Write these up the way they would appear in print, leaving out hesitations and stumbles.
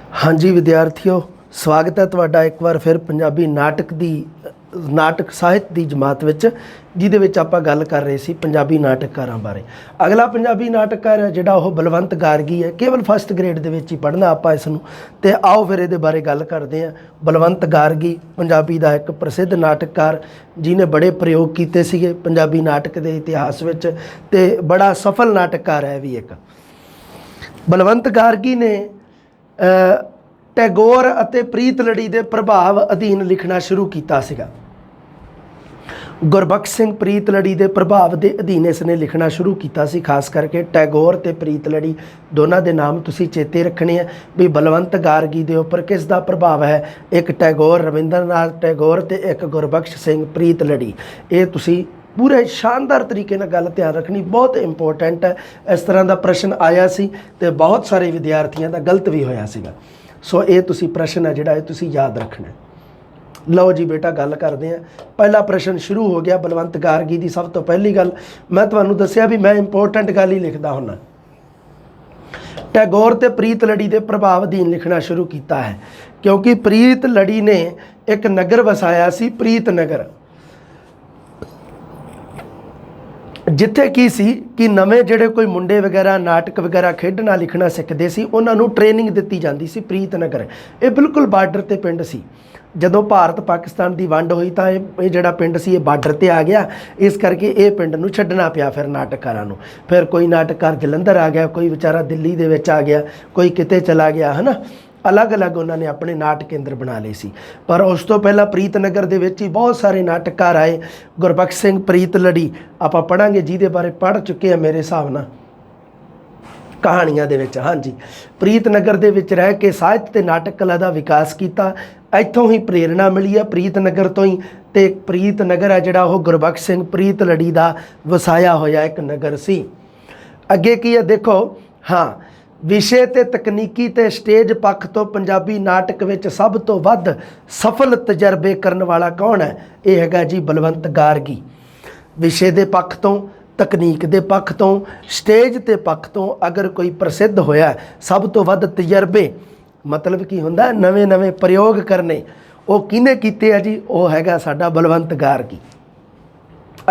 हाँ जी विद्यार्थियों, स्वागत है तुहाडा एक बार फिर पंजाबी नाटक ਸਾਹਿਤ ਦੀ ਜਮਾਤ ਵਿੱਚ ਜਿਹਦੇ ਵਿੱਚ ਆਪਾਂ ਗੱਲ ਕਰ ਰਹੇ ਸੀ ਪੰਜਾਬੀ ਨਾਟਕਕਾਰਾਂ ਬਾਰੇ। ਅਗਲਾ ਪੰਜਾਬੀ ਨਾਟਕਕਾਰ ਹੈ ਜਿਹੜਾ ਉਹ ਬਲਵੰਤ ਗਾਰਗੀ ਹੈ। ਕੇਵਲ ਫਸਟ ਗ੍ਰੇਡ ਦੇ ਵਿੱਚ ਹੀ ਪੜ੍ਹਨਾ ਆਪਾਂ ਇਸ ਨੂੰ, ਤੇ ਆਓ ਫਿਰ ਇਹਦੇ ਬਾਰੇ ਗੱਲ ਕਰਦੇ ਹਾਂ। ਬਲਵੰਤ ਗਾਰਗੀ ਪੰਜਾਬੀ ਦਾ ਇੱਕ ਪ੍ਰਸਿੱਧ ਨਾਟਕਕਾਰ ਜਿਹਨੇ ਬੜੇ ਪ੍ਰਯੋਗ ਕੀਤੇ ਸੀਗੇ ਪੰਜਾਬੀ ਨਾਟਕ ਦੇ ਇਤਿਹਾਸ ਵਿੱਚ, ਤੇ ਬੜਾ ਸਫਲ ਨਾਟਕਕਾਰ ਹੈ ਵੀ ਇੱਕ। ਬਲਵੰਤ ਗਾਰਗੀ ਨੇ ਟੈਗੋਰ ਅਤੇ ਪ੍ਰੀਤਲੜੀ ਦੇ ਪ੍ਰਭਾਵ ਅਧੀਨ ਲਿਖਣਾ ਸ਼ੁਰੂ ਕੀਤਾ ਸੀਗਾ। ਗੁਰਬਖਸ਼ ਸਿੰਘ ਪ੍ਰੀਤਲੜੀ ਦੇ ਪ੍ਰਭਾਵ ਦੇ ਅਧੀਨ ਇਸ ਨੇ ਲਿਖਣਾ ਸ਼ੁਰੂ ਕੀਤਾ ਸੀ। ਖਾਸ ਕਰਕੇ ਟੈਗੋਰ ਤੇ ਪ੍ਰੀਤਲੜੀ ਦੋਨਾਂ ਦੇ ਨਾਮ ਤੁਸੀਂ ਚੇਤੇ ਰੱਖਣੇ ਆ ਵੀ ਬਲਵੰਤ ਗਾਰਗੀ ਦੇ ਉੱਪਰ ਕਿਸ ਦਾ ਪ੍ਰਭਾਵ ਹੈ। ਇੱਕ ਟੈਗੋਰ, ਰਵਿੰਦਰਨਾਥ ਟੈਗੋਰ, ਤੇ ਇੱਕ ਗੁਰਬਖਸ਼ ਸਿੰਘ ਪ੍ਰੀਤਲੜੀ। ਇਹ ਤੁਸੀਂ ਪੂਰੇ ਸ਼ਾਨਦਾਰ ਤਰੀਕੇ ਨਾਲ ਗੱਲ ਧਿਆਨ ਰੱਖਣੀ, ਬਹੁਤ ਇੰਪੋਰਟੈਂਟ ਹੈ। ਇਸ ਤਰ੍ਹਾਂ ਦਾ ਪ੍ਰਸ਼ਨ ਆਇਆ ਸੀ ਤੇ ਬਹੁਤ ਸਾਰੇ ਵਿਦਿਆਰਥੀਆਂ ਦਾ ਗਲਤ ਵੀ ਹੋਇਆ ਸੀਗਾ। ਸੋ ਇਹ ਤੁਸੀਂ ਪ੍ਰਸ਼ਨ ਹੈ ਜਿਹੜਾ ਇਹ ਤੁਸੀਂ ਯਾਦ ਰੱਖਣਾ। ਲਓ ਜੀ ਬੇਟਾ, ਗੱਲ ਕਰਦੇ ਹਾਂ। ਪਹਿਲਾ ਪ੍ਰਸ਼ਨ ਸ਼ੁਰੂ ਹੋ ਗਿਆ ਬਲਵੰਤ ਗਾਰਗੀ ਦੀ। ਸਭ ਤੋਂ ਪਹਿਲੀ ਗੱਲ ਮੈਂ ਤੁਹਾਨੂੰ ਦੱਸਿਆ ਵੀ ਮੈਂ ਇੰਪੋਰਟੈਂਟ ਗੱਲ ਹੀ ਲਿਖਦਾ ਹੁੰਦਾ। ਟੈਗੋਰ ਤੇ ਪ੍ਰੀਤਲੜੀ ਦੇ ਪ੍ਰਭਾਵ ਅਧੀਨ ਲਿਖਣਾ ਸ਼ੁਰੂ ਕੀਤਾ ਹੈ ਕਿਉਂਕਿ ਪ੍ਰੀਤਲੜੀ ਨੇ ਇੱਕ ਨਗਰ ਵਸਾਇਆ ਸੀ, ਪ੍ਰੀਤ ਨਗਰ, ਜਿੱਥੇ ਕੀ ਸੀ ਕਿ ਨਵੇਂ ਜਿਹੜੇ ਕੋਈ ਮੁੰਡੇ ਵਗੈਰਾ ਨਾਟਕ ਵਗੈਰਾ ਖੇਡਣਾ ਲਿਖਣਾ ਸਿੱਖਦੇ ਸੀ ਉਹਨਾਂ ਨੂੰ ਟ੍ਰੇਨਿੰਗ ਦਿੱਤੀ ਜਾਂਦੀ ਸੀ। ਪ੍ਰੀਤ ਨਗਰ ਇਹ ਬਿਲਕੁਲ ਬਾਰਡਰ 'ਤੇ ਪਿੰਡ ਸੀ। ਜਦੋਂ ਭਾਰਤ ਪਾਕਿਸਤਾਨ ਦੀ ਵੰਡ ਹੋਈ ਤਾਂ ਇਹ ਜਿਹੜਾ ਪਿੰਡ ਸੀ ਇਹ ਬਾਰਡਰ 'ਤੇ ਆ ਗਿਆ। ਇਸ ਕਰਕੇ ਇਹ ਪਿੰਡ ਨੂੰ ਛੱਡਣਾ ਪਿਆ ਫਿਰ ਨਾਟਕਕਾਰਾਂ ਨੂੰ। ਫਿਰ ਕੋਈ ਨਾਟਕਕਾਰ ਜਲੰਧਰ ਆ ਗਿਆ, ਕੋਈ ਵਿਚਾਰਾ ਦਿੱਲੀ ਦੇ ਵਿੱਚ ਆ ਗਿਆ, ਕੋਈ ਕਿਤੇ ਚਲਾ ਗਿਆ, ਹੈ ਨਾ। ਅਲੱਗ-ਅਲੱਗ ਉਹਨਾਂ ਨੇ ਆਪਣੇ ਨਾਟਕ ਕੇਂਦਰ ਬਣਾ ਲਏ ਸੀ। ਪਰ ਉਸ ਤੋਂ ਪਹਿਲਾਂ ਪ੍ਰੀਤਨਗਰ ਦੇ ਵਿੱਚ ਹੀ ਬਹੁਤ ਸਾਰੇ ਨਾਟਕਕਾਰ ਆਏ। ਗੁਰਬਖਸ਼ ਸਿੰਘ ਪ੍ਰੀਤਲੜੀ ਆਪਾਂ ਪੜ੍ਹਾਂਗੇ, ਜਿਹਦੇ ਬਾਰੇ ਪੜ੍ਹ ਚੁੱਕੇ ਆ ਮੇਰੇ ਹਿਸਾਬ ਨਾਲ ਕਹਾਣੀਆਂ ਦੇ ਵਿੱਚ। ਹਾਂਜੀ, ਪ੍ਰੀਤਨਗਰ ਦੇ ਵਿੱਚ ਰਹਿ ਕੇ ਸਾਹਿਤ ਤੇ ਨਾਟਕ ਕਲਾ ਦਾ ਵਿਕਾਸ ਕੀਤਾ। ਇੱਥੋਂ ਹੀ ਪ੍ਰੇਰਣਾ ਮਿਲੀ ਆ, ਪ੍ਰੀਤਨਗਰ ਤੋਂ ਹੀ। ਤੇ ਪ੍ਰੀਤਨਗਰ ਹੈ ਜਿਹੜਾ ਉਹ ਗੁਰਬਖਸ਼ ਸਿੰਘ ਪ੍ਰੀਤਲੜੀ ਦਾ ਵਸਾਇਆ ਹੋਇਆ ਇੱਕ ਨਗਰ ਸੀ। ਅੱਗੇ ਕੀ ਹੈ ਦੇਖੋ। ਹਾਂ, ਵਿਸ਼ੇ ਤੇ ਤਕਨੀਕੀ ਤੇ ਸਟੇਜ ਪੱਖ ਤੋਂ ਪੰਜਾਬੀ ਨਾਟਕ ਵਿੱਚ ਸਭ ਤੋਂ ਵੱਧ ਸਫਲ ਤਜਰਬੇ ਕਰਨ ਵਾਲਾ ਕੌਣ ਹੈ? ਇਹ ਹੈਗਾ ਜੀ ਬਲਵੰਤ ਗਾਰਗੀ। ਵਿਸ਼ੇ ਦੇ ਪੱਖ ਤੋਂ, ਤਕਨੀਕ ਦੇ ਪੱਖ ਤੋਂ, ਸਟੇਜ ਦੇ ਪੱਖ ਤੋਂ ਅਗਰ ਕੋਈ ਪ੍ਰਸਿੱਧ ਹੋਇਆ, ਸਭ ਤੋਂ ਵੱਧ ਤਜਰਬੇ, ਮਤਲਬ ਕੀ ਹੁੰਦਾ ਨਵੇਂ ਪ੍ਰਯੋਗ ਕਰਨੇ, ਉਹ ਕਿਹਨੇ ਕੀਤੇ ਆ ਜੀ? ਉਹ ਹੈਗਾ ਸਾਡਾ ਬਲਵੰਤ ਗਾਰਗੀ।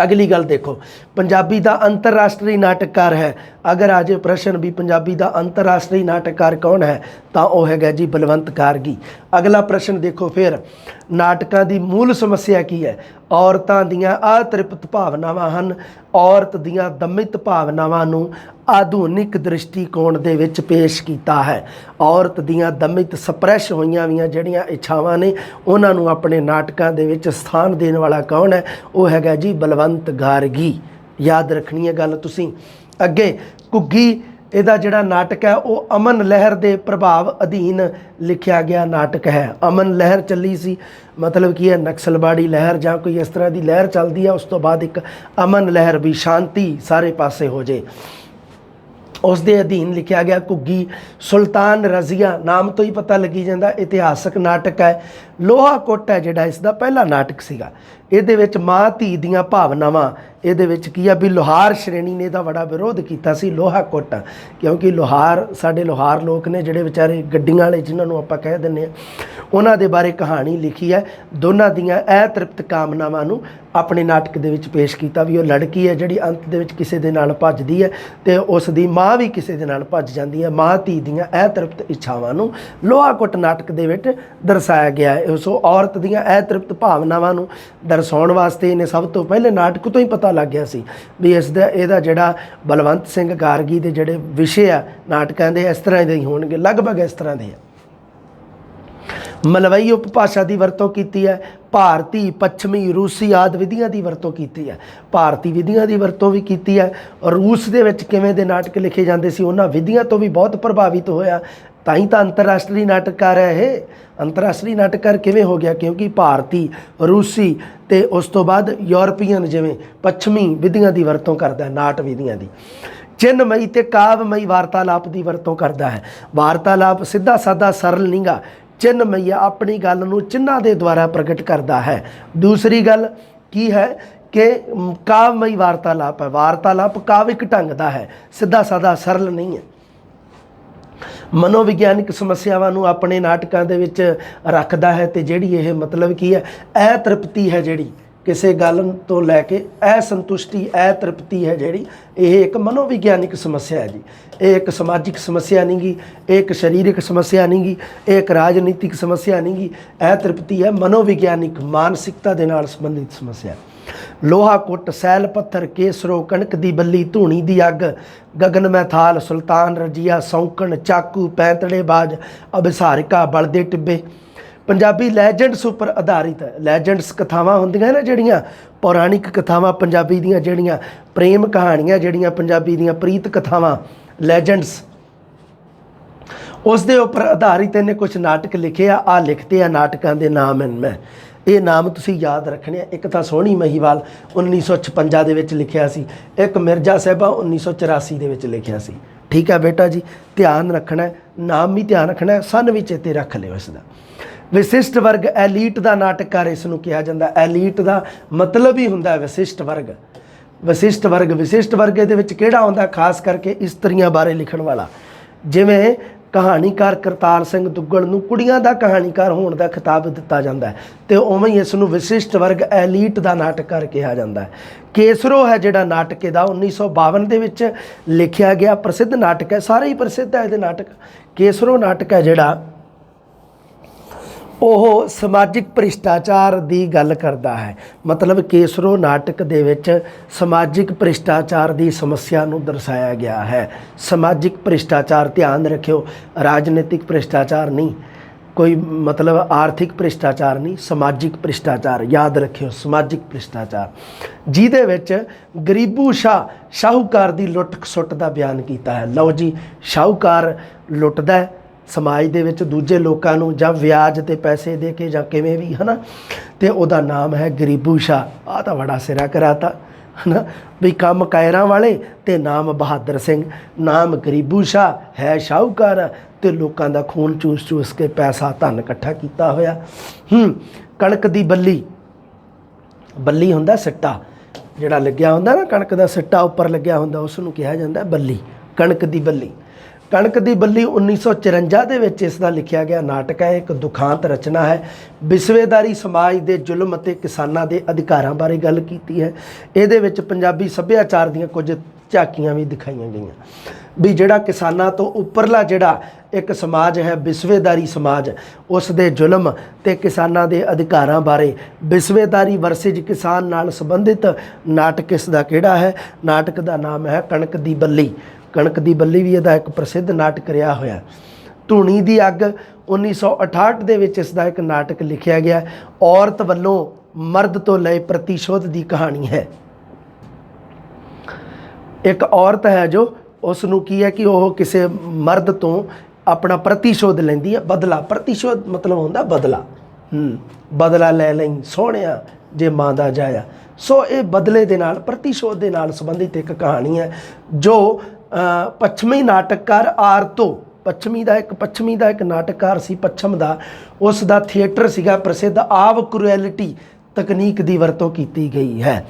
ਅਗਲੀ ਗੱਲ ਦੇਖੋ, ਪੰਜਾਬੀ ਦਾ ਅੰਤਰਰਾਸ਼ਟਰੀ ਨਾਟਕਕਾਰ ਹੈ। ਅਗਰ ਆ ਜੇ ਪ੍ਰਸ਼ਨ ਵੀ ਪੰਜਾਬੀ ਦਾ ਅੰਤਰਰਾਸ਼ਟਰੀ ਨਾਟਕਕਾਰ ਕੌਣ ਹੈ, ਤਾਂ ਉਹ ਹੈਗਾ ਜੀ ਬਲਵੰਤ ਗਾਰਗੀ। ਅਗਲਾ ਪ੍ਰਸ਼ਨ ਦੇਖੋ ਫਿਰ, ਨਾਟਕਾਂ ਦੀ ਮੂਲ ਸਮੱਸਿਆ ਕੀ ਹੈ? ਔਰਤਾਂ ਦੀਆਂ ਅਤ੍ਰਿਪਤ ਭਾਵਨਾਵਾਂ ਹਨ। ਔਰਤ ਦੀਆਂ ਦਮਿਤ ਭਾਵਨਾਵਾਂ ਨੂੰ ਆਧੁਨਿਕ ਦ੍ਰਿਸ਼ਟੀਕੋਣ ਦੇ ਵਿੱਚ ਪੇਸ਼ ਕੀਤਾ ਹੈ। ਔਰਤ ਦੀਆਂ ਦਮਿਤ ਸਪਰੈਸ਼ ਹੋਈਆਂ ਵੀਆਂ ਜਿਹੜੀਆਂ ਇੱਛਾਵਾਂ ਨੇ ਉਹਨਾਂ ਨੂੰ ਆਪਣੇ ਨਾਟਕਾਂ ਦੇ ਵਿੱਚ ਸਥਾਨ ਦੇਣ ਵਾਲਾ ਕੌਣ ਹੈ? ਉਹ ਹੈਗਾ ਜੀ ਬਲਵੰਤ ਗਾਰਗੀ। ਯਾਦ ਰੱਖਣੀ ਹੈ ਗੱਲ ਤੁਸੀਂ। ਅੱਗੇ ਘੁੱਗੀ, ਇਹਦਾ ਜਿਹੜਾ ਨਾਟਕ ਹੈ ਉਹ ਅਮਨ ਲਹਿਰ ਦੇ ਪ੍ਰਭਾਵ ਅਧੀਨ ਲਿਖਿਆ ਗਿਆ ਨਾਟਕ ਹੈ। ਅਮਨ ਲਹਿਰ ਚੱਲੀ ਸੀ, ਮਤਲਬ ਕੀ ਹੈ ਨਕਸਲਬਾੜੀ ਲਹਿਰ ਜਾਂ ਕੋਈ ਇਸ ਤਰ੍ਹਾਂ ਦੀ ਲਹਿਰ ਚੱਲਦੀ ਹੈ, ਉਸ ਤੋਂ ਬਾਅਦ ਇੱਕ ਅਮਨ ਲਹਿਰ ਵੀ, ਸ਼ਾਂਤੀ ਸਾਰੇ ਪਾਸੇ ਹੋ ਜੇ, ਉਸ ਦੇ ਅਧੀਨ ਲਿਖਿਆ ਗਿਆ ਘੁੱਗੀ। ਸੁਲਤਾਨ ਰਜ਼ੀਆ ਨਾਮ ਤੋਂ ਹੀ ਪਤਾ ਲੱਗੀ ਜਾਂਦਾ ਇਤਿਹਾਸਕ ਨਾਟਕ ਹੈ। ਲੋਹਾ ਕੁੱਟ ਹੈ ਜਿਹੜਾ ਇਸ ਦਾ ਪਹਿਲਾ ਨਾਟਕ ਸੀਗਾ। ਇਹਦੇ ਵਿੱਚ ਮਾਂ ਧੀ ਦੀਆਂ ਭਾਵਨਾਵਾਂ, ਇਹਦੇ ਵਿੱਚ ਕੀ ਆ ਵੀ ਲੋਹਾਰ ਸ਼੍ਰੇਣੀ ਨੇ ਇਹਦਾ ਬੜਾ ਵਿਰੋਧ ਕੀਤਾ ਸੀ, ਲੋਹਾ ਕੁੱਟ, ਕਿਉਂਕਿ ਲੋਹਾਰ ਸਾਡੇ ਲੋਹਾਰ ਲੋਕ ਨੇ ਜਿਹੜੇ ਵਿਚਾਰੇ ਗੱਡੀਆਂ ਵਾਲੇ ਜਿਹਨਾਂ ਨੂੰ ਆਪਾਂ ਕਹਿ ਦਿੰਦੇ ਹਾਂ, ਉਹਨਾਂ ਦੇ ਬਾਰੇ ਕਹਾਣੀ ਲਿਖੀ ਹੈ। ਦੋਨਾਂ ਦੀਆਂ ਅਤ੍ਰਿਪਤ ਕਾਮਨਾਵਾਂ ਨੂੰ ਆਪਣੇ ਨਾਟਕ ਦੇ ਵਿੱਚ ਪੇਸ਼ ਕੀਤਾ ਵੀ ਉਹ ਲੜਕੀ ਹੈ ਜਿਹੜੀ ਅੰਤ ਦੇ ਵਿੱਚ ਕਿਸੇ ਦੇ ਨਾਲ ਭੱਜਦੀ ਹੈ ਤੇ ਉਸ ਦੀ ਮਾਂ ਵੀ ਕਿਸੇ ਦੇ ਨਾਲ ਭੱਜ ਜਾਂਦੀ ਹੈ। ਮਾਂ ਧੀ ਦੀਆਂ ਅਤ੍ਰਿਪਤ ਇੱਛਾਵਾਂ ਨੂੰ ਲੋਹਾ ਕੁੱਟ ਨਾਟਕ ਦੇ ਵਿੱਚ ਦਰਸਾਇਆ ਗਿਆ ਹੈ। ਸੋ ਔਰਤ ਦੀਆਂ ਅਤ੍ਰਿਪਤ ਭਾਵਨਾਵਾਂ ਨੂੰ ਦਰਸਾਉਣ ਵਾਸਤੇ ਇਹਨੇ ਸਭ ਤੋਂ ਪਹਿਲੇ ਨਾਟਕ ਤੋਂ ਹੀ ਪਤਾ ਲੱਗ ਗਿਆ ਸੀ ਵੀ ਇਹਦਾ ਜਿਹੜਾ ਬਲਵੰਤ ਸਿੰਘ ਗਾਰਗੀ ਦੇ ਜਿਹੜੇ ਵਿਸ਼ੇ ਆ ਨਾਟਕਾਂ ਦੇ ਇਸ ਤਰ੍ਹਾਂ ਦੇ ਹੀ ਹੋਣਗੇ, ਲਗਭਗ ਇਸ ਤਰ੍ਹਾਂ ਦੇ ਆ। ਮਲਵਈ ਉਪਭਾਸ਼ਾ ਦੀ ਵਰਤੋਂ ਕੀਤੀ ਹੈ। ਭਾਰਤੀ, ਪੱਛਮੀ, ਰੂਸੀ ਆਦਿ ਵਿਧੀਆਂ ਦੀ ਵਰਤੋਂ ਕੀਤੀ ਹੈ। ਭਾਰਤੀ ਵਿਧੀਆਂ ਦੀ ਵਰਤੋਂ ਵੀ ਕੀਤੀ ਹੈ। ਰੂਸ ਦੇ ਵਿੱਚ ਕਿਵੇਂ ਦੇ ਨਾਟਕ ਲਿਖੇ ਜਾਂਦੇ ਸੀ ਉਹਨਾਂ ਵਿਧੀਆਂ ਤੋਂ ਵੀ ਬਹੁਤ ਪ੍ਰਭਾਵਿਤ ਹੋਇਆ, ਤਾਂ ਹੀ ਤਾਂ ਅੰਤਰਰਾਸ਼ਟਰੀ ਨਾਟਕਕਾਰ ਹੈ ਇਹ। ਅੰਤਰਰਾਸ਼ਟਰੀ ਨਾਟਕਕਾਰ ਕਿਵੇਂ ਹੋ ਗਿਆ? ਕਿਉਂਕਿ ਭਾਰਤੀ, ਰੂਸੀ ਤੇ ਉਸ ਤੋਂ ਬਾਅਦ ਯੂਰਪੀਅਨ ਜਿਵੇਂ ਪੱਛਮੀ ਵਿਧੀਆਂ ਦੀ ਵਰਤੋਂ ਕਰਦਾ, ਨਾਟ ਵਿਧੀਆਂ ਦੀ। ਚਿੰਨਮਈ ਤੇ ਕਾਵਮਈ ਵਾਰਤਾਲਾਪ ਦੀ ਵਰਤੋਂ ਕਰਦਾ ਹੈ। ਵਾਰਤਾਲਾਪ ਸਿੱਧਾ ਸਾਦਾ ਸਰਲ ਨਹੀਂਗਾ, ਚਿੰਨਮਈ ਆਪਣੀ ਗੱਲ ਨੂੰ ਚਿੰਨ੍ਹਾਂ ਦੇ ਦੁਆਰਾ ਪ੍ਰਗਟ ਕਰਦਾ ਹੈ। ਦੂਸਰੀ ਗੱਲ ਕੀ ਹੈ ਕਿ ਕਾਵਮਈ ਵਾਰਤਾਲਾਪ ਹੈ। ਵਾਰਤਾਲਾਪ ਕਾਵਿਕ ਢੰਗ ਦਾ ਹੈ, ਸਿੱਧਾ ਸਾਦਾ ਸਰਲ ਨਹੀਂ ਹੈ। ਮਨੋਵਿਗਿਆਨਿਕ ਸਮੱਸਿਆਵਾਂ ਨੂੰ ਆਪਣੇ ਨਾਟਕਾਂ ਦੇ ਵਿੱਚ ਰੱਖਦਾ ਹੈ ਤੇ ਜਿਹੜੀ ਇਹ ਮਤਲਬ ਕੀ ਹੈ, ਅਤ੍ਰਿਪਤੀ ਹੈ ਜਿਹੜੀ ਕਿਸੇ ਗੱਲ ਤੋਂ ਲੈ ਕੇ ਅਸੰਤੁਸ਼ਟੀ, ਅਤ੍ਰਿਪਤੀ ਹੈ ਜਿਹੜੀ, ਇਹ ਇੱਕ ਮਨੋਵਿਗਿਆਨਿਕ ਸਮੱਸਿਆ ਹੈ ਜੀ। ਇਹ ਇੱਕ ਸਮਾਜਿਕ ਸਮੱਸਿਆ ਨਹੀਂ ਗੀ, ਇਹ ਇੱਕ ਸਰੀਰਕ ਸਮੱਸਿਆ ਨਹੀਂ ਗੀ, ਇਹ ਇੱਕ ਰਾਜਨੀਤਿਕ ਸਮੱਸਿਆ ਨਹੀਂ ਗੀ। ਅਤ੍ਰਿਪਤੀ ਹੈ ਮਨੋਵਿਗਿਆਨਿਕ, ਮਾਨਸਿਕਤਾ ਦੇ ਨਾਲ ਸੰਬੰਧਿਤ ਸਮੱਸਿਆ। ਲੋਹਾ ਕੁੱਟ, ਸੈਲ ਪੱਥਰ, ਕੇਸਰੋ, ਕਣਕ ਦੀ ਬੱਲੀ, ਧੂਣੀ ਦੀ ਅੱਗ, ਗਗਨ ਮੈਂ ਥਾਲ, ਸੁਲਤਾਨ ਰਜੀਆ, ਸੌਂਕਣ, ਚਾਕੂ, ਪੈਂਤੜੇਬਾਜ਼, ਅਭਿਸਾਰਿਕਾ, ਬਲਦੇ ਟਿੱਬੇ ਪੰਜਾਬੀ ਲੈਜੈਂਡਸ ਉੱਪਰ ਆਧਾਰਿਤ ਹੈ। ਲੈਜੈਂਡਸ ਕਥਾਵਾਂ ਹੁੰਦੀਆਂ ਨਾ ਜਿਹੜੀਆਂ ਪੌਰਾਣਿਕ ਕਥਾਵਾਂ ਪੰਜਾਬੀ ਦੀਆਂ, ਜਿਹੜੀਆਂ ਪ੍ਰੇਮ ਕਹਾਣੀਆਂ, ਜਿਹੜੀਆਂ ਪੰਜਾਬੀ ਦੀਆਂ ਪ੍ਰੀਤ ਕਥਾਵਾਂ, ਲੈਜੈਂਡਸ, ਉਸ ਦੇ ਉੱਪਰ ਆਧਾਰਿਤ ਇਹਨੇ ਕੁਝ ਨਾਟਕ ਲਿਖੇ ਆ ਲਿਖਤੇ ਆ ਨਾਟਕਾਂ ਦੇ ਨਾਮ ਹਨ। ਮੈਂ ਇਹ ਨਾਮ ਤੁਸੀਂ ਯਾਦ ਰੱਖਣੇ ਆ। ਇੱਕ ਤਾਂ ਸੋਹਣੀ ਮਹੀਵਾਲ 1956 ਦੇ ਵਿੱਚ ਲਿਖਿਆ ਸੀ, ਇੱਕ ਮਿਰਜ਼ਾ ਸਾਹਿਬਾ 1984 ਦੇ ਵਿੱਚ ਲਿਖਿਆ ਸੀ। ਠੀਕ ਹੈ ਬੇਟਾ ਜੀ, ਧਿਆਨ ਰੱਖਣਾ, ਨਾਮ ਵੀ ਧਿਆਨ ਰੱਖਣਾ, ਸਨ ਵੀ ਚੇਤੇ ਰੱਖ ਲਿਓ ਇਸ ਦਾ। ਵਿਸ਼ਿਸ਼ਟ ਵਰਗ, ਐਲੀਟ ਦਾ ਨਾਟਕਕਾਰ ਇਸ ਨੂੰ ਕਿਹਾ ਜਾਂਦਾ। ਐਲੀਟ ਦਾ ਮਤਲਬ ਹੀ ਹੁੰਦਾ ਵਿਸ਼ਿਸ਼ਟ ਵਰਗ। ਵਿਸ਼ਿਸ਼ਟ ਵਰਗ, ਵਿਸ਼ਿਸ਼ਟ ਵਰਗ ਦੇ ਵਿੱਚ ਕਿਹੜਾ ਆਉਂਦਾ? ਖਾਸ ਕਰਕੇ ਇਸਤਰੀਆਂ ਬਾਰੇ ਲਿਖਣ ਵਾਲਾ। ਜਿਵੇਂ ਕਹਾਣੀਕਾਰ ਕਰਤਾਰ ਸਿੰਘ ਦੁੱਗਲ ਨੂੰ ਕੁੜੀਆਂ ਦਾ ਕਹਾਣੀਕਾਰ ਹੋਣ ਦਾ ਖਿਤਾਬ ਦਿੱਤਾ ਜਾਂਦਾ ਹੈ, ਤੇ ਉਵੇਂ ਹੀ ਇਸ ਨੂੰ ਵਿਸ਼ਿਸ਼ਟ ਵਰਗ, ਐਲੀਟ ਦਾ ਨਾਟਕਕਾਰ ਕਿਹਾ ਜਾਂਦਾ ਹੈ। ਕੇਸਰੋ ਹੈ ਜਿਹੜਾ ਨਾਟਕ ਦਾ 1952 ਦੇ ਵਿੱਚ ਲਿਖਿਆ ਗਿਆ ਪ੍ਰਸਿੱਧ ਨਾਟਕ ਹੈ, ਸਾਰੇ ਹੀ ਪ੍ਰਸਿੱਧ ਹੈ ਇਹਦੇ ਨਾਟਕ। ਕੇਸਰੋ ਨਾਟਕ ਹੈ ਜਿਹੜਾ ਉਹ ਸਮਾਜਿਕ ਭ੍ਰਿਸ਼ਟਾਚਾਰ ਦੀ ਗੱਲ ਕਰਦਾ ਹੈ। ਮਤਲਬ ਕੇਸਰੋ ਨਾਟਕ ਦੇ ਵਿੱਚ ਸਮਾਜਿਕ ਭ੍ਰਿਸ਼ਟਾਚਾਰ ਦੀ ਸਮੱਸਿਆ ਨੂੰ ਦਰਸਾਇਆ ਗਿਆ ਹੈ। ਸਮਾਜਿਕ ਭ੍ਰਿਸ਼ਟਾਚਾਰ, ਧਿਆਨ ਰੱਖਿਓ, ਰਾਜਨੀਤਿਕ ਭ੍ਰਿਸ਼ਟਾਚਾਰ ਨਹੀਂ, ਕੋਈ ਮਤਲਬ ਆਰਥਿਕ ਭ੍ਰਿਸ਼ਟਾਚਾਰ ਨਹੀਂ, ਸਮਾਜਿਕ ਭ੍ਰਿਸ਼ਟਾਚਾਰ ਯਾਦ ਰੱਖਿਓ, ਸਮਾਜਿਕ ਭ੍ਰਿਸ਼ਟਾਚਾਰ, ਜਿਹਦੇ ਵਿੱਚ ਗਰੀਬੂ ਸ਼ਾਹ, ਸ਼ਾਹੂਕਾਰ ਦੀ ਲੁੱਟ ਖਸੁੱਟ ਦਾ ਬਿਆਨ ਕੀਤਾ ਹੈ। ਲਓ ਜੀ, ਸ਼ਾਹੂਕਾਰ ਲੁੱਟਦਾ ਹੈ ਸਮਾਜ ਦੇ ਵਿੱਚ ਦੂਜੇ ਲੋਕਾਂ ਨੂੰ, ਜਾਂ ਵਿਆਜ 'ਤੇ ਪੈਸੇ ਦੇ ਕੇ ਜਾਂ ਕਿਵੇਂ ਵੀ, ਹੈ ਨਾ, ਅਤੇ ਉਹਦਾ ਨਾਮ ਹੈ ਗਰੀਬੂ ਸ਼ਾਹ। ਆਹ ਤਾਂ ਬੜਾ ਸਿਰਾ ਕਰਾਤਾ, ਹੈ ਨਾ, ਵੀ ਕੰਮ ਕਾਇਰਾਂ ਵਾਲੇ ਅਤੇ ਨਾਮ ਬਹਾਦਰ ਸਿੰਘ, ਨਾਮ ਗਰੀਬੂ ਸ਼ਾਹ, ਹੈ ਸ਼ਾਹੂਕਾਰ ਅਤੇ ਲੋਕਾਂ ਦਾ ਖੂਨ ਚੂਸ ਚੂਸ ਕੇ ਪੈਸਾ ਧਨ ਇਕੱਠਾ ਕੀਤਾ ਹੋਇਆ। ਕਣਕ ਦੀ ਬੱਲੀ, ਬੱਲੀ ਹੁੰਦਾ ਸਿੱਟਾ ਜਿਹੜਾ ਲੱਗਿਆ ਹੁੰਦਾ ਨਾ, ਕਣਕ ਦਾ ਸਿੱਟਾ ਉੱਪਰ ਲੱਗਿਆ ਹੁੰਦਾ, ਉਸ ਨੂੰ ਕਿਹਾ ਜਾਂਦਾ ਬੱਲੀ, ਕਣਕ ਦੀ ਬੱਲੀ। ਕਣਕ ਦੀ ਬੱਲੀ 1954 ਦੇ ਵਿੱਚ ਇਸ ਦਾ ਲਿਖਿਆ ਗਿਆ ਨਾਟਕ ਹੈ, ਇੱਕ ਦੁਖਾਂਤ ਰਚਨਾ ਹੈ। ਵਿਸਵੇਦਾਰੀ ਸਮਾਜ ਦੇ ਜ਼ੁਲਮ ਅਤੇ ਕਿਸਾਨਾਂ ਦੇ ਅਧਿਕਾਰਾਂ ਬਾਰੇ ਗੱਲ ਕੀਤੀ ਹੈ। ਇਹਦੇ ਵਿੱਚ ਪੰਜਾਬੀ ਸੱਭਿਆਚਾਰ ਦੀਆਂ ਕੁਝ ਝਾਕੀਆਂ ਵੀ ਦਿਖਾਈਆਂ ਗਈਆਂ, ਵੀ ਜਿਹੜਾ ਕਿਸਾਨਾਂ ਤੋਂ ਉੱਪਰਲਾ ਜਿਹੜਾ ਇੱਕ ਸਮਾਜ ਹੈ ਵਿਸਵੇਦਾਰੀ ਸਮਾਜ, ਉਸ ਦੇ ਜ਼ੁਲਮ ਅਤੇ ਕਿਸਾਨਾਂ ਦੇ ਅਧਿਕਾਰਾਂ ਬਾਰੇ, ਵਿਸਵੇਦਾਰੀ ਵਰਸੇਜ ਕਿਸਾਨ ਨਾਲ ਸੰਬੰਧਿਤ ਨਾਟਕ ਇਸ ਦਾ ਕਿਹੜਾ ਹੈ? ਨਾਟਕ ਦਾ ਨਾਮ ਹੈ ਕਣਕ ਦੀ ਬੱਲੀ। ਕਣਕ ਦੀ ਬੱਲੀ ਵੀ ਇਹਦਾ ਇੱਕ ਪ੍ਰਸਿੱਧ ਨਾਟਕ ਰਿਹਾ ਹੋਇਆ। ਧੂਣੀ ਦੀ ਅੱਗ 1968 ਦੇ ਵਿੱਚ ਇਸ ਦਾ ਇੱਕ ਨਾਟਕ ਲਿਖਿਆ ਗਿਆ। ਔਰਤ ਵੱਲੋਂ ਮਰਦ ਤੋਂ ਲਏ ਪ੍ਰਤੀਸ਼ੋਧ ਦੀ ਕਹਾਣੀ ਹੈ। ਇੱਕ ਔਰਤ ਹੈ ਜੋ, ਉਸ ਨੂੰ ਕੀ ਹੈ ਕਿ ਉਹ ਕਿਸੇ ਮਰਦ ਤੋਂ ਆਪਣਾ ਪ੍ਰਤੀਸ਼ੋਧ ਲੈਂਦੀ ਹੈ, ਬਦਲਾ। ਪ੍ਰਤੀਸ਼ੋਧ ਮਤਲਬ ਹੁੰਦਾ ਬਦਲਾ। ਬਦਲਾ ਲੈ ਲਈ ਸੋਹਣਿਆ ਜੇ ਮਾਂ ਦਾ ਜਾਇਆ। ਸੋ ਇਹ ਬਦਲੇ ਦੇ ਨਾਲ, ਪ੍ਰਤੀਸ਼ੋਧ ਦੇ ਨਾਲ ਸੰਬੰਧਿਤ ਇੱਕ ਕਹਾਣੀ ਹੈ, ਜੋ ਪੱਛਮੀ ਨਾਟਕਕਾਰ ਆਰਤੋ, ਪੱਛਮੀ ਦਾ ਇੱਕ ਨਾਟਕਕਾਰ ਸੀ ਪੱਛਮ ਦਾ, ਉਸ ਦਾ ਥੀਏਟਰ ਸੀਗਾ ਪ੍ਰਸਿੱਧ। ਆਵ ਕਰੂਐਲਿਟੀ ਤਕਨੀਕ ਦੀ ਵਰਤੋਂ ਕੀਤੀ ਗਈ ਹੈ।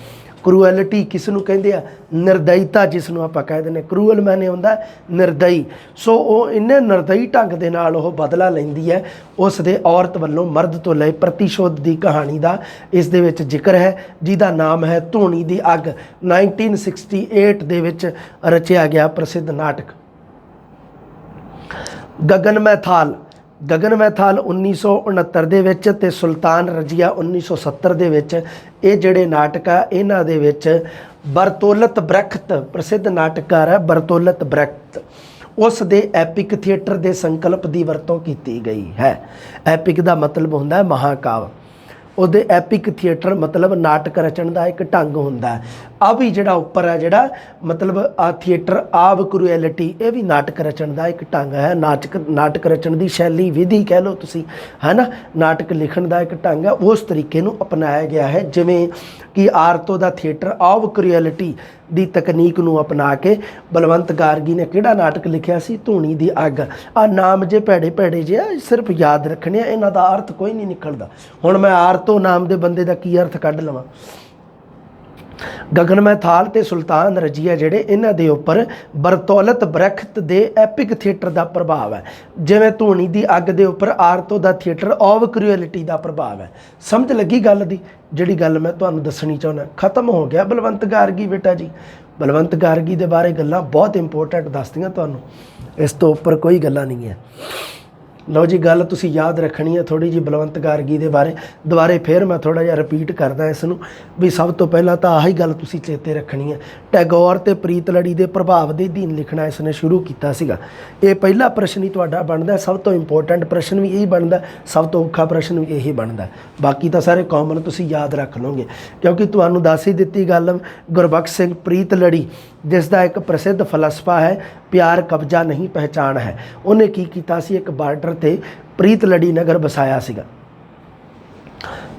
ਕਰੂਐਲਿਟੀ ਕਿਸ ਨੂੰ ਕਹਿੰਦੇ ਆ? ਨਿਰਦਇਤਾ, ਜਿਸ ਨੂੰ ਆਪਾਂ ਕਹਿ ਦਿੰਦੇ। ਕਰੂਅਲ ਮੈਨੇ ਹੁੰਦਾ ਨਿਰਦਈ। ਸੋ ਉਹ ਇੰਨੇ ਨਿਰਦਈ ਢੰਗ ਦੇ ਨਾਲ ਉਹ ਬਦਲਾ ਲੈਂਦੀ ਹੈ ਉਸ ਦੇ ਔਰਤ ਵੱਲੋਂ ਮਰਦ ਤੋਂ ਲਏ ਪ੍ਰਤੀਸ਼ੋਧ ਦੀ ਕਹਾਣੀ ਦਾ ਇਸ ਦੇ ਵਿੱਚ ਜ਼ਿਕਰ ਹੈ, ਜਿਹਦਾ ਨਾਮ ਹੈ ਧੂਣੀ ਦੀ ਅੱਗ। 1968 ਦੇ ਵਿੱਚ ਰਚਿਆ ਗਿਆ ਪ੍ਰਸਿੱਧ ਨਾਟਕ। ਗਗਨ ਮੈਂ ਥਾਲ, ਗਗਨ ਮੈਂ ਥਾਲ 1969 ਦੇ ਵਿੱਚ ਅਤੇ ਸੁਲਤਾਨ ਰਜੀਆ 1970 ਦੇ ਵਿੱਚ। ਇਹ ਜਿਹੜੇ ਨਾਟਕ ਆ ਇਹਨਾਂ ਦੇ ਵਿੱਚ ਬਰਤੋਲਤ ਬ੍ਰੈਖਤ, ਪ੍ਰਸਿੱਧ ਨਾਟਕਕਾਰ ਹੈ ਬਰਤੋਲਤ ਬ੍ਰੈਖਤ, ਉਸ ਦੇ ਐਪਿਕ ਥੀਏਟਰ ਦੇ ਸੰਕਲਪ ਦੀ ਵਰਤੋਂ ਕੀਤੀ ਗਈ ਹੈ। ਐਪਿਕ ਦਾ ਮਤਲਬ ਹੁੰਦਾ ਹੈ ਮਹਾਕਾਵ। ਉਹਦੇ ਐਪਿਕ ਥੀਏਟਰ ਮਤਲਬ ਨਾਟਕ ਰਚਣ ਦਾ ਇੱਕ ਢੰਗ ਹੁੰਦਾ ਹੈ। ਆ ਵੀ ਜਿਹੜਾ ਉੱਪਰ ਹੈ, ਜਿਹੜਾ ਮਤਲਬ ਆ ਥੀਏਟਰ ਆਵ ਕਰੂਐਲਿਟੀ, ਇਹ ਵੀ ਨਾਟਕ ਰਚਣ ਦਾ ਇੱਕ ਢੰਗ ਹੈ। ਨਾਟਕ ਰਚਣ ਦੀ ਸ਼ੈਲੀ, ਵਿਧੀ ਕਹਿ ਲਓ ਤੁਸੀਂ, ਹੈ ਨਾ, ਨਾਟਕ ਲਿਖਣ ਦਾ ਇੱਕ ਢੰਗ ਹੈ। ਉਸ ਤਰੀਕੇ ਨੂੰ ਅਪਣਾਇਆ ਗਿਆ ਹੈ, ਜਿਵੇਂ ਕਿ ਆਰਤੋ ਦਾ ਥੀਏਟਰ ਆਵ ਕਰੂਐਲਿਟੀ ਦੀ ਤਕਨੀਕ ਨੂੰ ਅਪਣਾ ਕੇ ਬਲਵੰਤ ਗਾਰਗੀ ਨੇ ਕਿਹੜਾ ਨਾਟਕ ਲਿਖਿਆ ਸੀ? ਧੂਣੀ ਦੀ ਅੱਗ। ਆ ਨਾਮ ਜੇ ਭੈੜੇ ਭੈੜੇ ਜੇ ਆ, ਸਿਰਫ ਯਾਦ ਰੱਖਣੇ ਆ, ਇਹਨਾਂ ਦਾ ਅਰਥ ਕੋਈ ਨਹੀਂ ਨਿਕਲਦਾ। ਹੁਣ ਮੈਂ ਆਰਤੋ ਨਾਮ ਦੇ ਬੰਦੇ ਦਾ ਕੀ ਅਰਥ ਕੱਢ ਲਵਾਂ? ਗਗਨਮੈ ਥਾਲ ਤੇ ਸੁਲਤਾਨ ਰਜੀਆ ਜਿਹੜੇ ਇਹਨਾਂ ਦੇ ਉੱਪਰ ਬਰਤੌਲਤ ਬਰਖਤ ਦੇ ਐਪਿਕ ਥੀਏਟਰ ਦਾ ਪ੍ਰਭਾਵ ਹੈ। ਜਿਵੇਂ ਧੂਣੀ ਦੀ ਅੱਗ ਦੇ ਉੱਪਰ ਆਰਤੋ ਦਾ ਥੀਏਟਰ ਔਵ ਕ੍ਰੂਐਲਿਟੀ ਦਾ ਪ੍ਰਭਾਵ ਹੈ। ਸਮਝ ਲੱਗੀ ਗੱਲ ਦੀ? ਜਿਹੜੀ ਗੱਲ ਮੈਂ ਤੁਹਾਨੂੰ ਦੱਸਣੀ ਚਾਹੁੰਦਾ, ਖਤਮ ਹੋ ਗਿਆ ਬਲਵੰਤ ਗਾਰਗੀ ਬੇਟਾ ਜੀ। ਬਲਵੰਤ ਗਾਰਗੀ ਦੇ ਬਾਰੇ ਗੱਲਾਂ ਬਹੁਤ ਇੰਪੋਰਟੈਂਟ ਦੱਸਦੀਆਂ ਤੁਹਾਨੂੰ, ਇਸ ਤੋਂ ਉੱਪਰ ਕੋਈ ਗੱਲਾਂ ਨਹੀਂ ਹੈ। ਲਓ ਜੀ, ਗੱਲ ਤੁਸੀਂ ਯਾਦ ਰੱਖਣੀ ਹੈ ਥੋੜ੍ਹੀ ਜਿਹੀ ਬਲਵੰਤ ਗਾਰਗੀ ਦੇ ਬਾਰੇ। ਦੁਬਾਰੇ ਫਿਰ ਮੈਂ ਥੋੜ੍ਹਾ ਜਿਹਾ ਰਿਪੀਟ ਕਰਦਾ ਇਸ ਨੂੰ, ਵੀ ਸਭ ਤੋਂ ਪਹਿਲਾਂ ਤਾਂ ਆਹੀ ਗੱਲ ਤੁਸੀਂ ਚੇਤੇ ਰੱਖਣੀ ਹੈ। ਟੈਗੋਰ ਤੇ ਪ੍ਰੀਤਲੜੀ ਦੇ ਪ੍ਰਭਾਵ ਦੇ ਅਧੀਨ ਲਿਖਣਾ ਇਸ ਨੇ ਸ਼ੁਰੂ ਕੀਤਾ ਸੀਗਾ। ਇਹ ਪਹਿਲਾ ਪ੍ਰਸ਼ਨ ਹੀ ਤੁਹਾਡਾ ਬਣਦਾ, ਸਭ ਤੋਂ ਇੰਪੋਰਟੈਂਟ ਪ੍ਰਸ਼ਨ ਵੀ ਇਹੀ ਬਣਦਾ, ਸਭ ਤੋਂ ਔਖਾ ਪ੍ਰਸ਼ਨ ਵੀ ਇਹੀ ਬਣਦਾ। ਬਾਕੀ ਤਾਂ ਸਾਰੇ ਕਾਮਨ ਤੁਸੀਂ ਯਾਦ ਰੱਖ ਲਓਗੇ, ਕਿਉਂਕਿ ਤੁਹਾਨੂੰ ਦੱਸ ਹੀ ਦਿੱਤੀ ਗੱਲ। ਗੁਰਬਖਸ਼ ਸਿੰਘ ਪ੍ਰੀਤਲੜੀ, ਜਿਸ ਦਾ ਇੱਕ ਪ੍ਰਸਿੱਧ ਫਲਸਫਾ ਹੈ ਪਿਆਰ ਕਬਜ਼ਾ ਨਹੀਂ ਪਹਿਚਾਣ ਹੈ, ਉਹਨੇ ਕੀ ਕੀਤਾ ਸੀ, ਇੱਕ ਬਾਰਡਰ ਤੇ ਪ੍ਰੀਤਲੜੀ ਨਗਰ ਵਸਾਇਆ ਸੀਗਾ।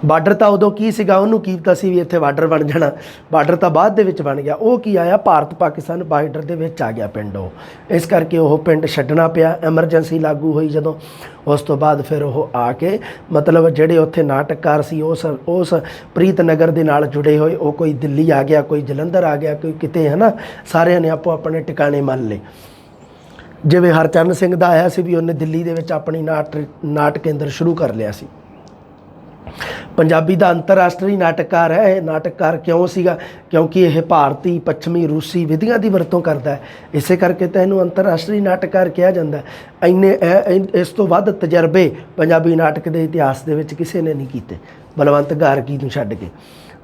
ਬਾਰਡਰ ਤਾਂ ਉਦੋਂ ਕੀ ਸੀਗਾ, ਉਹਨੂੰ ਕੀ ਪਤਾ ਸੀ ਵੀ ਇੱਥੇ ਬਾਰਡਰ ਬਣ ਜਾਣਾ। ਬਾਰਡਰ ਤਾਂ ਬਾਅਦ ਦੇ ਵਿੱਚ ਬਣ ਗਿਆ। ਉਹ ਕੀ ਆਇਆ, ਭਾਰਤ ਪਾਕਿਸਤਾਨ ਬਾਰਡਰ ਦੇ ਵਿੱਚ ਆ ਗਿਆ ਪਿੰਡ ਉਹ, ਇਸ ਕਰਕੇ ਉਹ ਪਿੰਡ ਛੱਡਣਾ ਪਿਆ। ਐਮਰਜੈਂਸੀ ਲਾਗੂ ਹੋਈ ਜਦੋਂ, ਉਸ ਤੋਂ ਬਾਅਦ ਫਿਰ ਉਹ ਆ ਕੇ ਮਤਲਬ ਜਿਹੜੇ ਉੱਥੇ ਨਾਟਕਕਾਰ ਸੀ ਉਸ ਪ੍ਰੀਤ ਨਗਰ ਦੇ ਨਾਲ ਜੁੜੇ ਹੋਏ, ਉਹ ਕੋਈ ਦਿੱਲੀ ਆ ਗਿਆ, ਕੋਈ ਜਲੰਧਰ ਆ ਗਿਆ, ਕੋਈ ਕਿਤੇ, ਹੈ ਨਾ। ਸਾਰਿਆਂ ਨੇ ਆਪੋ ਆਪਣੇ ਟਿਕਾਣੇ ਮੰਨ ਲਏ। ਜਿਵੇਂ ਹਰਚਰਨ ਸਿੰਘ ਦਾ ਆਇਆ ਸੀ ਵੀ ਉਹਨੇ ਦਿੱਲੀ ਦੇ ਵਿੱਚ ਆਪਣੀ ਨਾਟ ਕੇਂਦਰ ਸ਼ੁਰੂ ਕਰ ਲਿਆ ਸੀ। ਪੰਜਾਬੀ ਦਾ ਅੰਤਰਰਾਸ਼ਟਰੀ ਨਾਟਕਕਾਰ ਹੈ। ਇਹ ਨਾਟਕਕਾਰ ਕਿਉਂ ਸੀਗਾ? ਕਿਉਂਕਿ ਇਹ ਭਾਰਤੀ, ਪੱਛਮੀ, ਰੂਸੀ ਵਿਧੀਆਂ ਦੀ ਵਰਤੋਂ ਕਰਦਾ ਹੈ, ਇਸੇ ਕਰਕੇ ਤਾਂ ਇਹਨੂੰ ਅੰਤਰਰਾਸ਼ਟਰੀ ਨਾਟਕਕਾਰ ਕਿਹਾ ਜਾਂਦਾ। ਇਸ ਤੋਂ ਵੱਧ ਤਜਰਬੇ ਪੰਜਾਬੀ ਨਾਟਕ ਦੇ ਇਤਿਹਾਸ ਦੇ ਵਿੱਚ ਕਿਸੇ ਨੇ ਨਹੀਂ ਕੀਤੇ, ਬਲਵੰਤ ਗਾਰਗੀ ਨੂੰ ਛੱਡ ਕੇ।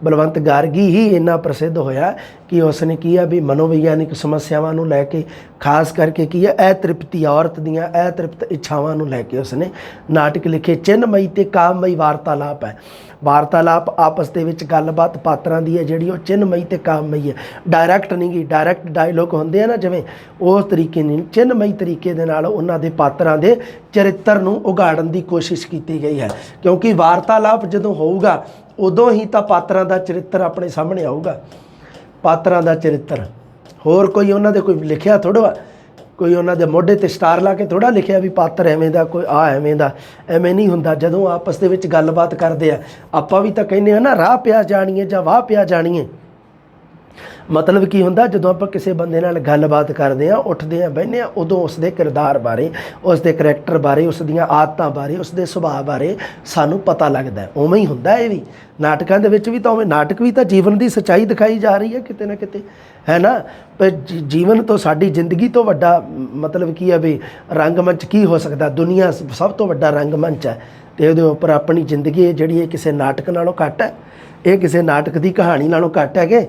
ਬਲਵੰਤ ਗਾਰਗੀ ਹੀ ਇੰਨਾ ਪ੍ਰਸਿੱਧ ਹੋਇਆ ਕਿ ਉਸ ਨੇ ਕੀ ਹੈ ਵੀ ਮਨੋਵਿਗਿਆਨਿਕ ਸਮੱਸਿਆਵਾਂ ਨੂੰ ਲੈ ਕੇ, ਖਾਸ ਕਰਕੇ ਕੀ ਹੈ ਅਤ੍ਰਿਪਤੀ, ਔਰਤ ਦੀਆਂ ਅਤ੍ਰਿਪਤ ਇੱਛਾਵਾਂ ਨੂੰ ਲੈ ਕੇ ਉਸ ਨੇ ਨਾਟਕ ਲਿਖੇ। ਚਿੰਨਮਈ ਤੇ ਕਾਮਮਈ ਵਾਰਤਾਲਾਪ ਹੈ। ਵਾਰਤਾਲਾਪ ਆਪਸ ਦੇ ਵਿੱਚ ਗੱਲਬਾਤ ਪਾਤਰਾਂ ਦੀ ਹੈ ਜਿਹੜੀ, ਉਹ ਚਿੰਨਮਈ ਤੇ ਕਾਮਮਈ ਹੈ, ਡਾਇਰੈਕਟ ਨਹੀਂ ਗੀ। ਡਾਇਰੈਕਟ ਡਾਇਲੋਗ ਹੁੰਦੇ ਆ ਨਾ ਜਿਵੇਂ, ਉਸ ਤਰੀਕੇ ਨਹੀਂ, ਚਿੰਨਮਈ ਤਰੀਕੇ ਦੇ ਨਾਲ ਉਹਨਾਂ ਦੇ ਪਾਤਰਾਂ ਦੇ ਚਰਿੱਤਰ ਨੂੰ ਉਗਾੜਨ ਦੀ ਕੋਸ਼ਿਸ਼ ਕੀਤੀ ਗਈ ਹੈ। ਕਿਉਂਕਿ ਵਾਰਤਾਲਾਪ ਜਦੋਂ ਹੋਊਗਾ ਉਦੋਂ ਹੀ ਤਾਂ ਪਾਤਰਾਂ ਦਾ ਚਰਿੱਤਰ ਆਪਣੇ ਸਾਹਮਣੇ ਆਊਗਾ। ਪਾਤਰਾਂ ਦਾ ਚਰਿੱਤਰ, ਹੋਰ ਕੋਈ ਉਹਨਾਂ ਦੇ ਕੋਈ ਲਿਖਿਆ ਥੋੜ੍ਹਾ, ਕੋਈ ਉਹਨਾਂ ਦੇ ਮੋਢੇ ਤੇ ਸਟਾਰ ਲਾ ਕੇ ਥੋੜ੍ਹਾ ਲਿਖਿਆ ਵੀ ਪਾਤਰ ਐਵੇਂ ਦਾ, ਕੋਈ ਐਵੇਂ ਦਾ, ਐਵੇਂ ਨਹੀਂ ਹੁੰਦਾ। ਜਦੋਂ ਆਪਸ ਦੇ ਵਿੱਚ ਗੱਲਬਾਤ ਕਰਦੇ ਆ, ਆਪਾਂ ਵੀ ਤਾਂ ਕਹਿੰਦੇ ਹਾਂ ਨਾ, ਰਾਹ ਪਿਆ ਜਾਣੀਏ ਜਾਂ ਵਾਹ ਪਿਆ ਜਾਣੀਏ। ਮਤਲਬ ਕੀ ਹੁੰਦਾ, ਜਦੋਂ ਆਪਾਂ ਕਿਸੇ ਬੰਦੇ ਨਾਲ ਗੱਲਬਾਤ ਕਰਦੇ ਹਾਂ, ਉੱਠਦੇ ਹਾਂ, ਬਹਿੰਦੇ ਹਾਂ, ਉਦੋਂ ਉਸ ਦੇ ਕਿਰਦਾਰ ਬਾਰੇ, ਉਸ ਦੇ ਕਰੈਕਟਰ ਬਾਰੇ, ਉਸ ਦੀਆਂ ਆਦਤਾਂ ਬਾਰੇ, ਉਸ ਦੇ ਸੁਭਾਅ ਬਾਰੇ ਸਾਨੂੰ ਪਤਾ ਲੱਗਦਾ। ਉਵੇਂ ਹੀ ਹੁੰਦਾ ਇਹ ਵੀ ਨਾਟਕਾਂ ਦੇ ਵਿੱਚ ਵੀ ਤਾਂ ਉਵੇਂ। ਨਾਟਕ ਵੀ ਤਾਂ ਜੀਵਨ ਦੀ ਸੱਚਾਈ ਦਿਖਾਈ ਜਾ ਰਹੀ ਹੈ ਕਿਤੇ ਨਾ ਕਿਤੇ, ਹੈ ਨਾ। ਪਰ ਜੀਵਨ ਤੋਂ, ਸਾਡੀ ਜ਼ਿੰਦਗੀ ਤੋਂ ਵੱਡਾ ਮਤਲਬ ਕੀ ਹੈ ਵੀ ਰੰਗਮੰਚ ਕੀ ਹੋ ਸਕਦਾ? ਦੁਨੀਆ ਸਭ ਤੋਂ ਵੱਡਾ ਰੰਗਮੰਚ ਹੈ, ਅਤੇ ਉਹਦੇ ਉੱਪਰ ਆਪਣੀ ਜ਼ਿੰਦਗੀ ਜਿਹੜੀ ਇਹ ਕਿਸੇ ਨਾਟਕ ਨਾਲੋਂ ਘੱਟ ਹੈ, ਇਹ ਕਿਸੇ ਨਾਟਕ ਦੀ ਕਹਾਣੀ ਨਾਲੋਂ ਘੱਟ ਹੈਗੇ।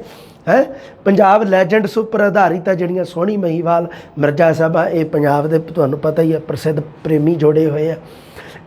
ਪੰਜਾਬ ਲੈਜੈਂਡਸ ਉੱਪਰ ਆਧਾਰਿਤ ਆ ਜਿਹੜੀਆਂ ਸੋਹਣੀ ਮਹੀਵਾਲ, ਮਿਰਜ਼ਾ ਸਾਹਿਬਾਂ, ਇਹ ਪੰਜਾਬ ਦੇ ਤੁਹਾਨੂੰ ਪਤਾ ਹੀ ਹੈ ਪ੍ਰਸਿੱਧ ਪ੍ਰੇਮੀ ਜੋੜੇ ਹੋਏ ਆ।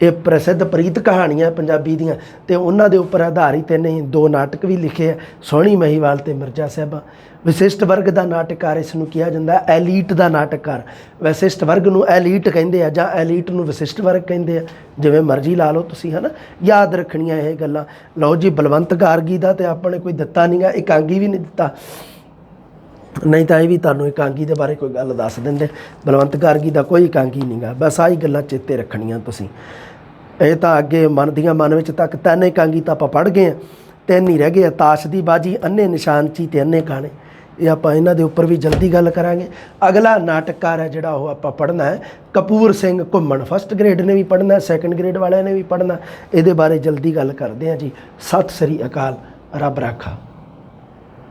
ਇਹ ਪ੍ਰਸਿੱਧ ਪ੍ਰੀਤ ਕਹਾਣੀਆਂ ਪੰਜਾਬੀ ਦੀਆਂ, ਅਤੇ ਉਹਨਾਂ ਦੇ ਉੱਪਰ ਆਧਾਰਿਤ ਇਹਨੇ 2 ਨਾਟਕ ਵੀ ਲਿਖੇ ਆ, ਸੋਹਣੀ ਮਹੀਵਾਲ ਅਤੇ ਮਿਰਜ਼ਾ ਸਾਹਿਬਾਂ। ਵਿਸ਼ਿਸ਼ਟ ਵਰਗ ਦਾ ਨਾਟਕਕਾਰ ਇਸ ਨੂੰ ਕਿਹਾ ਜਾਂਦਾ, ਐਲੀਟ ਦਾ ਨਾਟਕਕਾਰ। ਵਿਸ਼ਿਸ਼ਟ ਵਰਗ ਨੂੰ ਐਲੀਟ ਕਹਿੰਦੇ ਆ, ਜਾਂ ਐਲੀਟ ਨੂੰ ਵਿਸ਼ਿਸ਼ਟ ਵਰਗ ਕਹਿੰਦੇ ਆ, ਜਿਵੇਂ ਮਰਜ਼ੀ ਲਾ ਲਓ ਤੁਸੀਂ, ਹੈ ਨਾ। ਯਾਦ ਰੱਖਣੀਆਂ ਇਹ ਗੱਲਾਂ। ਲਓ ਜੀ, ਬਲਵੰਤ ਗਾਰਗੀ ਦਾ ਤਾਂ ਆਪਾਂ ਨੇ ਕੋਈ ਦਿੱਤਾ ਨਹੀਂ ਗਾ, ਇਕਾਂਗੀ ਵੀ ਨਹੀਂ ਦਿੱਤਾ, ਨਹੀਂ ਤਾਂ ਇਹ ਵੀ ਤੁਹਾਨੂੰ ਇਕਾਂਗੀ ਦੇ ਬਾਰੇ ਕੋਈ ਗੱਲ ਦੱਸ ਦਿੰਦੇ। ਬਲਵੰਤ ਗਾਰਗੀ ਦਾ ਕੋਈ ਇਕਾਂਗੀ ਨਹੀਂ ਗਾ, ਬਸ ਆਹੀ ਗੱਲਾਂ ਚੇਤੇ ਰੱਖਣੀਆਂ ਤੁਸੀਂ। ਇਹ ਤਾਂ ਅੱਗੇ ਮਨ ਦੀਆਂ ਮਨ ਵਿੱਚ ਤੱਕ 3 ਇਕਾਂਗੀ ਤਾਂ ਆਪਾਂ ਪੜ੍ਹ ਗਏ ਹਾਂ, 3 ਹੀ ਰਹਿ ਗਏ। ਤਾਸ਼ ਦੀ ਬਾਜੀ, ਅੰਨੇ ਨਿਸ਼ਾਨਚੀ ਤੇ ਅੰਨੇ ਖਾਣੇ। ਇਹ ਆਪਾਂ ਇਹਨਾਂ ਦੇ ਉੱਪਰ ਵੀ ਜਲਦੀ ਗੱਲ ਕਰਾਂਗੇ। ਅਗਲਾ ਨਾਟਕਕਾਰ ਹੈ ਜਿਹੜਾ ਉਹ ਆਪਾਂ ਪੜ੍ਹਨਾ ਹੈ ਕਪੂਰ ਸਿੰਘ ਘੁੰਮਣ। ਫਸਟ ਗ੍ਰੇਡ ਨੇ ਵੀ ਪੜ੍ਹਨਾ, ਸੈਕੰਡ ਗ੍ਰੇਡ ਵਾਲਿਆਂ ਨੇ ਵੀ ਪੜ੍ਹਨਾ। ਇਹਦੇ ਬਾਰੇ ਜਲਦੀ ਗੱਲ ਕਰਦੇ ਹਾਂ ਜੀ। ਸਤਿ ਸ੍ਰੀ ਅਕਾਲ, ਰੱਬ ਰਾਖਾ।